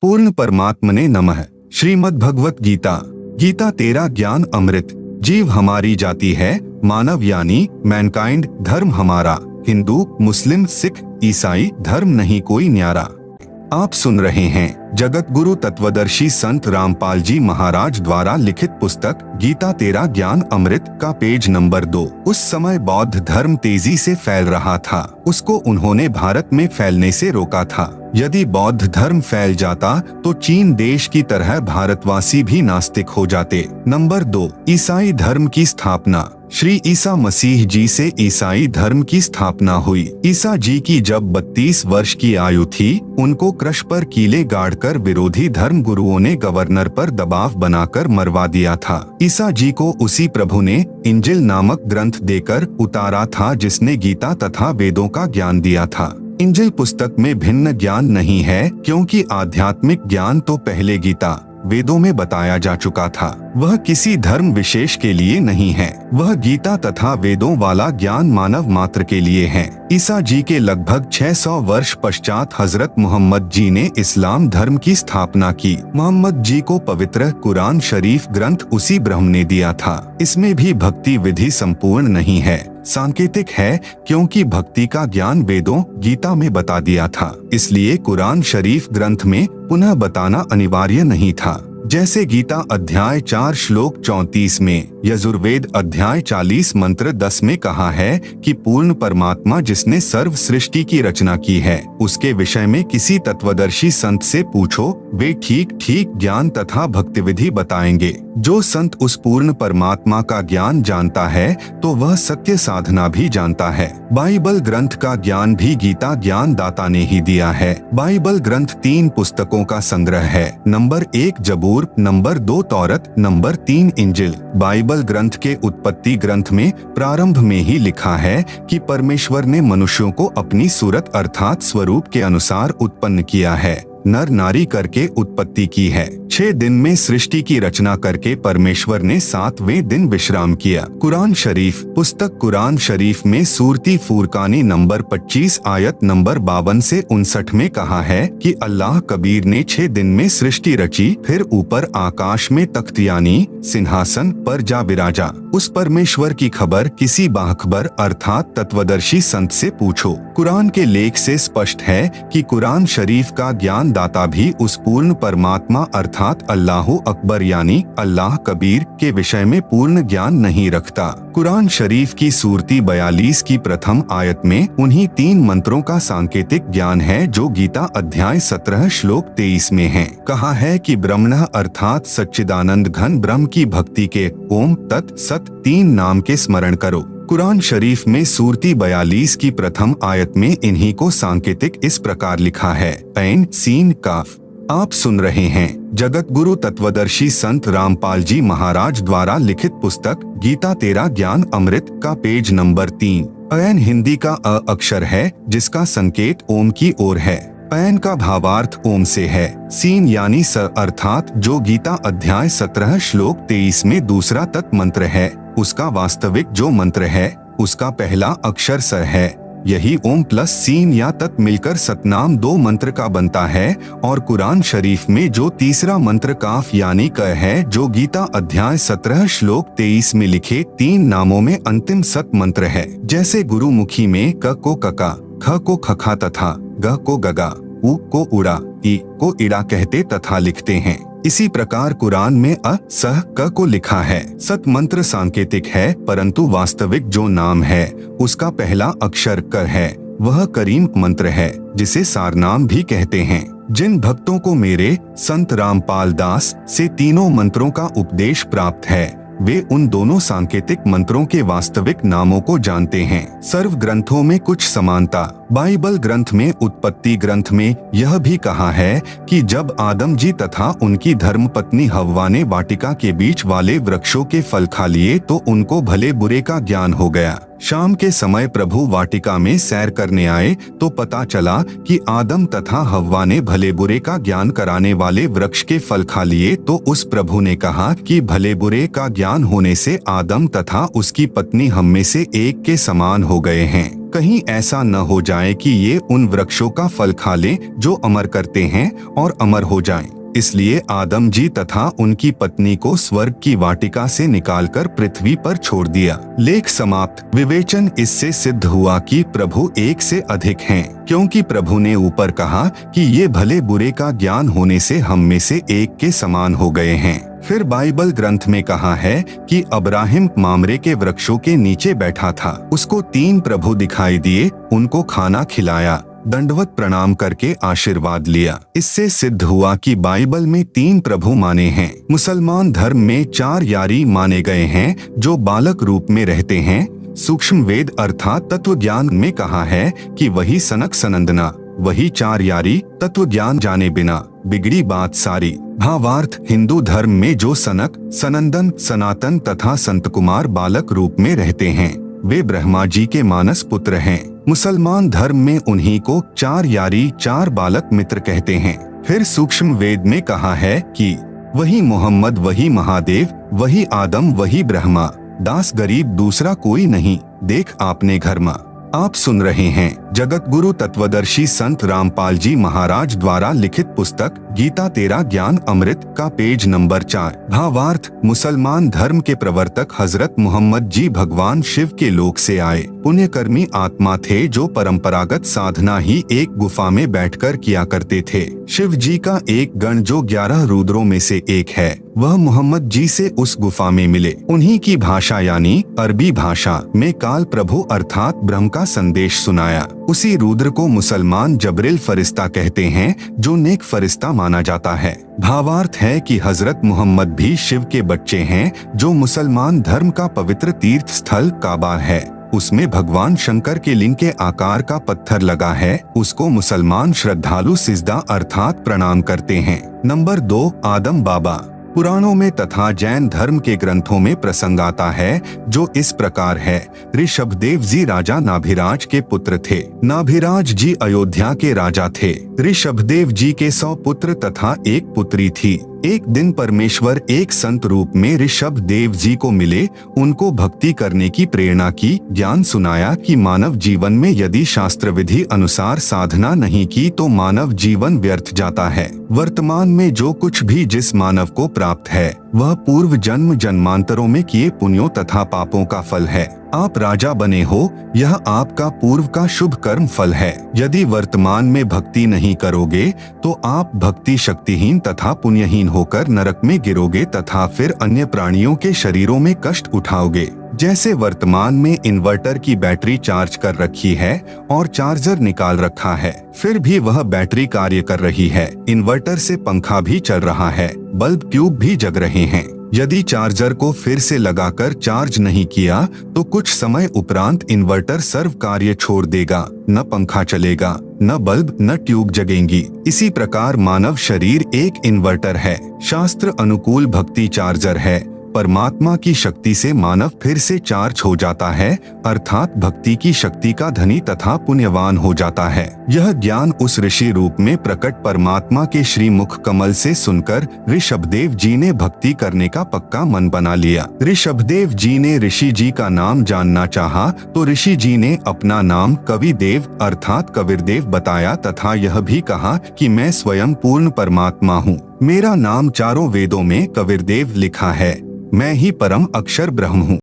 पूर्ण परमात्मने नमः। श्रीमद् भगवत गीता। गीता तेरा ज्ञान अमृत। जीव हमारी जाति है, मानव यानी मैनकाइंड। धर्म हमारा हिंदू, मुस्लिम, सिख, ईसाई धर्म नहीं कोई न्यारा। आप सुन रहे हैं जगत गुरु तत्वदर्शी संत रामपाल जी महाराज द्वारा लिखित पुस्तक गीता तेरा ज्ञान अमृत का पेज नंबर 2। उस समय बौद्ध धर्म तेजी से फैल रहा था। उसको उन्होंने भारत में फैलने से रोका था। यदि बौद्ध धर्म फैल जाता तो चीन देश की तरह भारतवासी भी नास्तिक हो जाते। नंबर 2, ईसाई धर्म की स्थापना। श्री ईसा मसीह जी से ईसाई धर्म की स्थापना हुई। ईसा जी की जब 32 वर्ष की आयु थी, उनको क्रश पर कीले गाड़कर विरोधी धर्म गुरुओं ने गवर्नर पर दबाव बनाकर मरवा दिया था। ईसा जी को उसी प्रभु ने इंजिल नामक ग्रंथ देकर उतारा था, जिसने गीता तथा वेदों का ज्ञान दिया था। इंजिल पुस्तक में भिन्न ज्ञान नहीं है, क्योंकि आध्यात्मिक ज्ञान तो पहले गीता वेदों में बताया जा चुका था। वह किसी धर्म विशेष के लिए नहीं है। वह गीता तथा वेदों वाला ज्ञान मानव मात्र के लिए है। ईसा जी के लगभग 600 वर्ष पश्चात हजरत मोहम्मद जी ने इस्लाम धर्म की स्थापना की। मोहम्मद जी को पवित्र कुरान शरीफ ग्रंथ उसी ब्रह्म ने दिया था। इसमें भी भक्ति विधि संपूर्ण नहीं है, सांकेतिक है, क्योंकि भक्ति का ज्ञान वेदों गीता में बता दिया था। इसलिए कुरान शरीफ ग्रंथ में पुनः बताना अनिवार्य नहीं था। जैसे गीता अध्याय 4 श्लोक 34 में, यजुर्वेद अध्याय 40 मंत्र 10 में कहा है कि पूर्ण परमात्मा जिसने सर्व सृष्टि की रचना की है, उसके विषय में किसी तत्वदर्शी संत से पूछो, वे ठीक ठीक ज्ञान तथा भक्ति विधि बताएंगे। जो संत उस पूर्ण परमात्मा का ज्ञान जानता है तो वह सत्य साधना भी जानता है। बाइबल ग्रंथ का ज्ञान भी गीता ज्ञान दाता ने ही दिया है। बाइबल ग्रंथ 3 पुस्तकों का संग्रह है। नंबर 1 जबूर, नंबर 2 तौरत, नंबर 3 इंजिल। बाइबल ग्रंथ के उत्पत्ति ग्रंथ में प्रारंभ में ही लिखा है कि परमेश्वर ने मनुष्यों को अपनी सूरत अर्थात स्वरूप के अनुसार उत्पन्न किया है, नर नारी करके उत्पत्ति की है। 6 दिन में सृष्टि की रचना करके परमेश्वर ने 7वें दिन विश्राम किया। कुरान शरीफ पुस्तक कुरान शरीफ में सूरती फुरकानी नंबर 25 आयत नंबर 52 से 59 में कहा है कि अल्लाह कबीर ने 6 दिन में सृष्टि रची, फिर ऊपर आकाश में तख्त यानी सिंहासन पर जा विराजा। उस परमेश्वर की खबर किसी बाखबर अर्थात तत्वदर्शी संत से पूछो। कुरान के लेख से स्पष्ट है कि कुरान शरीफ का ज्ञान दाता भी उस पूर्ण परमात्मा अर्थात अल्लाह अकबर यानी अल्लाह कबीर के विषय में पूर्ण ज्ञान नहीं रखता। कुरान शरीफ की सूरती 42 की प्रथम आयत में उन्हीं 3 मंत्रों का सांकेतिक ज्ञान है जो गीता अध्याय 17 श्लोक 23 में है। कहा है कि ब्रह्मणः अर्थात सच्चिदानंद घन ब्रह्म की भक्ति के ओम तत् सत 3 नाम के स्मरण करो। कुरान शरीफ में सूरती 42 की प्रथम आयत में इन्हीं को सांकेतिक इस प्रकार लिखा है, ऐन सीन काफ। आप सुन रहे हैं जगत गुरु तत्वदर्शी संत रामपाल जी महाराज द्वारा लिखित पुस्तक गीता तेरा ज्ञान अमृत का पेज नंबर 3। ऐन हिंदी का अ अक्षर है, जिसका संकेत ओम की ओर है। ऐन का भावार्थ ओम से है। सीन यानी स अर्थात जो गीता अध्याय 17 श्लोक 23 में दूसरा तत् मंत्र है, उसका वास्तविक जो मंत्र है उसका पहला अक्षर स है। यही ओम प्लस सीन या तत् मिलकर सतनाम 2 मंत्र का बनता है। और कुरान शरीफ में जो तीसरा मंत्र काफ यानी क है, जो गीता अध्याय 17 श्लोक 23 में लिखे 3 नामों में अंतिम सत मंत्र है। जैसे गुरुमुखी में क को कका, ख को खखा तथा ग को गगा, उ को उड़ा, ई को इड़ा कहते तथा लिखते हैं, इसी प्रकार कुरान में अ सह क को लिखा है। सत मंत्र सांकेतिक है, परंतु वास्तविक जो नाम है उसका पहला अक्षर क है। वह करीम मंत्र है, जिसे सारनाम भी कहते हैं। जिन भक्तों को मेरे संत रामपाल दास से तीनों मंत्रों का उपदेश प्राप्त है, वे उन दोनों सांकेतिक मंत्रों के वास्तविक नामों को जानते हैं। सर्व ग्रंथों में कुछ समानता। बाइबल ग्रंथ में उत्पत्ति ग्रंथ में यह भी कहा है कि जब आदम जी तथा उनकी धर्मपत्नी हव्वा ने वाटिका के बीच वाले वृक्षों के फल खा लिए तो उनको भले बुरे का ज्ञान हो गया। शाम के समय प्रभु वाटिका में सैर करने आए तो पता चला कि आदम तथा हव्वा ने भले बुरे का ज्ञान कराने वाले वृक्ष के फल खा लिए, तो उस प्रभु ने कहा कि भले बुरे का ज्ञान होने से आदम तथा उसकी पत्नी हम में से एक के समान हो गए हैं। कहीं ऐसा न हो जाए कि ये उन वृक्षों का फल खा लें जो अमर करते हैं और अमर हो जाएं। इसलिए आदम जी तथा उनकी पत्नी को स्वर्ग की वाटिका से निकालकर पृथ्वी पर छोड़ दिया। लेख समाप्त। विवेचन। इससे सिद्ध हुआ कि प्रभु एक से अधिक हैं, क्योंकि प्रभु ने ऊपर कहा कि ये भले बुरे का ज्ञान होने से हम में से एक के समान हो गए हैं। फिर बाइबल ग्रंथ में कहा है कि अब्राहिम मामरे के वृक्षों के नीचे बैठा था, उसको 3 प्रभु दिखाई दिए, उनको खाना खिलाया, दंडवत प्रणाम करके आशीर्वाद लिया। इससे सिद्ध हुआ कि बाइबल में 3 प्रभु माने हैं। मुसलमान धर्म में 4 यारी माने गए हैं जो बालक रूप में रहते हैं। सूक्ष्म वेद अर्थात तत्व ज्ञान में कहा है कि वही सनक सनंदना, वही 4 यारी, तत्व ज्ञान जाने बिना बिगड़ी बात सारी। भावार्थ। हिंदू धर्म में जो सनक, सनंदन, सनातन तथा संत कुमार बालक रूप में रहते हैं, वे ब्रह्मा जी के मानस पुत्र हैं। मुसलमान धर्म में उन्हीं को 4 यारी, 4 बालक मित्र कहते हैं। फिर सूक्ष्म वेद में कहा है कि वही मोहम्मद, वही महादेव, वही आदम, वही ब्रह्मा, दास गरीब दूसरा कोई नहीं, देख आपने घर मा। आप सुन रहे हैं जगत गुरु तत्वदर्शी संत रामपाल जी महाराज द्वारा लिखित पुस्तक गीता तेरा ज्ञान अमृत का पेज नंबर 4। भावार्थ। मुसलमान धर्म के प्रवर्तक हजरत मोहम्मद जी भगवान शिव के लोक से आए पुण्यकर्मी आत्मा थे जो परंपरागत साधना ही एक गुफा में बैठकर किया करते थे। शिव जी का एक गण जो 11 रुद्रों में से एक है, वह मोहम्मद जी से उस गुफा में मिले। उन्हीं की भाषा यानी अरबी भाषा में काल प्रभु अर्थात ब्रह्म का संदेश सुनाया। उसी रुद्र को मुसलमान जबरील फरिश्ता कहते हैं जो नेक फरिश्ता माना जाता है। भावार्थ है कि हजरत मोहम्मद भी शिव के बच्चे हैं। जो मुसलमान धर्म का पवित्र तीर्थ स्थल काबा है, उसमें भगवान शंकर के लिंग के आकार का पत्थर लगा है, उसको मुसलमान श्रद्धालु सिजदा अर्थात प्रणाम करते हैं। नंबर 2। आदम बाबा। पुराणों में तथा जैन धर्म के ग्रंथों में प्रसंग आता है जो इस प्रकार है। ऋषभदेव जी राजा नाभिराज के पुत्र थे। नाभिराज जी अयोध्या के राजा थे। ऋषभदेव जी के 100 पुत्र तथा एक पुत्री थी। एक दिन परमेश्वर एक संत रूप में ऋषभदेव जी को मिले, उनको भक्ति करने की प्रेरणा की, ज्ञान सुनाया कि मानव जीवन में यदि शास्त्र विधि अनुसार साधना नहीं की तो मानव जीवन व्यर्थ जाता है। वर्तमान में जो कुछ भी जिस मानव को प्राप्त है वह पूर्व जन्म जन्मांतरों में किए पुण्यों तथा पापों का फल है। आप राजा बने हो, यह आपका पूर्व का शुभ कर्म फल है। यदि वर्तमान में भक्ति नहीं करोगे तो आप भक्ति शक्तिहीन तथा पुण्यहीन होकर नरक में गिरोगे तथा फिर अन्य प्राणियों के शरीरों में कष्ट उठाओगे। जैसे वर्तमान में इन्वर्टर की बैटरी चार्ज कर रखी है और चार्जर निकाल रखा है, फिर भी वह बैटरी कार्य कर रही है। इन्वर्टर से पंखा भी चल रहा है, बल्ब ट्यूब भी जग रहे हैं। यदि चार्जर को फिर से लगाकर चार्ज नहीं किया तो कुछ समय उपरांत इन्वर्टर सर्व कार्य छोड़ देगा, न पंखा चलेगा, न बल्ब, न ट्यूब जगेंगी। इसी प्रकार मानव शरीर एक इन्वर्टर है, शास्त्र अनुकूल भक्ति चार्जर है। परमात्मा की शक्ति से मानव फिर से चार्ज हो जाता है, अर्थात भक्ति की शक्ति का धनी तथा पुण्यवान हो जाता है। यह ज्ञान उस ऋषि रूप में प्रकट परमात्मा के श्री मुख कमल से सुनकर ऋषभदेव जी ने भक्ति करने का पक्का मन बना लिया। ऋषभदेव जी ने ऋषि जी का नाम जानना चाहा तो ऋषि जी ने अपना नाम कविदेव अर्थात कबीरदेव बताया तथा यह भी कहा कि मैं स्वयं पूर्ण परमात्मा हूँ। मेरा नाम चारों वेदों में कबीरदेव लिखा है। मैं ही परम अक्षर ब्रह्म हूँ।